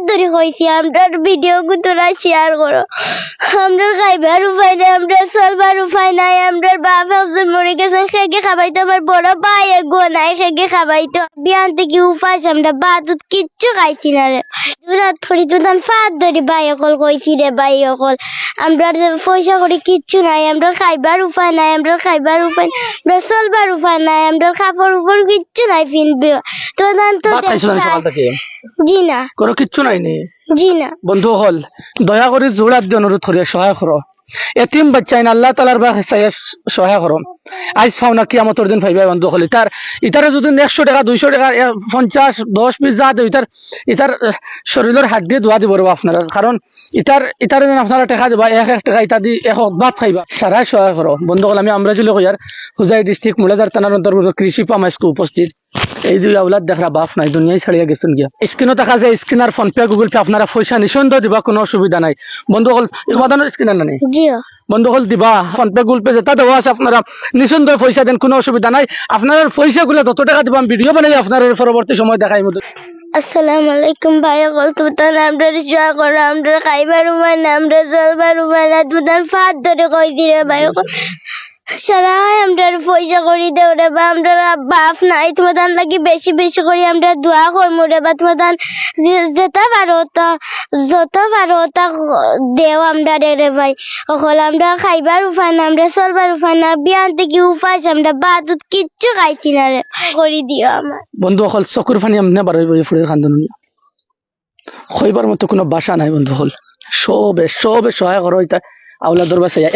ধরে কইছি আমরা ভিডিও তোরা শেয়ার করো আমরা খাইবার উপায় নাই আমরা চলবার উপায় নাই আমরা বাপ একজন মরে গেছেন খেগে খাবাইতো আমার বড় ভাই গোনাই খেগে খাবাইতো বিয়ান থেকে উপাস আমরা বাদুত কিচ্ছু খাইছি না রে দুরাত ফরি দুদান ফাঁদ ধরি ভাই অকল কইছি রে ভাই অকল আমরা পয়সা করে কিচ্ছু নাই আমরা খাইবার উপায় নাই আমরা খাইবার উপায় নাই আমরা চলবার উপায় নাই আমরা কাপড় উপর কিচ্ছু নাই ফিনবে তো দান তো ভাত খাইছো না সকাল থেকে জি না কোনো কিচ্ছু নাই নি জি না বন্ধু হল দয়া করে জোড়াত দিয়ে অনুরোধ করি সহায় করো এতিম বাচ্চাইন আল্লাহ তালার বা সহায় করো আজ পাও না কিয়ামতের দিন পাইবা বন্ধু হল ইতারে যদি 100 টাকা 200 টাকা 50 10 20 যা দেয় ইতার শরীরের হাত দিয়ে দোয়া দিব আপনারা কারণ ইতারে আপনারা টাকা দেবা 1 টাকা ইতা দি এক ভাত খাইবা সারা সহায় করো বন্ধু হল আমি আমরা জুলে কইয়ার হুজাই ডিস্ট্রিক্ট মুলাদার থানার অন্তর্গত কৃষি পাম স্কুল উপস্থিত এই যে আউলাদ দেখরা বাপ নাই দুনিয়ায় ছাড়িয়া গেছেন গিয়া স্ক্রিনও দেখা যায় স্ক্রিন আর ফোন পে গুগল পে আপনারা পয়সা নিঃসন্দেহ দিবা কোনো অসুবিধা নাই বন্ধু হল সমাধানের স্ক্রিন নাই জিও বন্ধু হল দিবা ফোন পে গুগল পে যেটা দেওয়া আছে আপনারা নিঃসন্দেহ পয়সা দেন কোনো অসুবিধা নাই আপনার পয়সা গুলো যত টাকা দিবা ভিডিও বানাই আপনার পরবর্তী সময় দেখাই মতো আসসালামু আলাইকুম ভাই অকল তুতান আমরা জয়া করো আমরা খাইবার উপায় না আমরা চলবার উপায় না তুতান ফাঁদ ধরে কই দিরে ভাই অকল সারাই আমরা পয়সা করি দেও রে বা আমরা বাপ নাই তোমাদের লাগি বেশি বেশি করি আমরা দোয়া করমু রে বা তোমাদের যেটা পারো তা যত পারো তা দেও আমরা রে ভাই অকল আমরা খাইবার উপায় না আমরা চলবার উপায় না বিয়ান থেকে উপাস আমরা বাদুত কিচ্ছু খাইছি না রে করি দিও আমার বন্ধু হল চকুর পানি এমনি বার হইব ফুলের খান্দন কইবার মতো কোনো বাসা নাই বন্ধু হল সবে সহায় করো এটা আউলাদর বাসাইয়া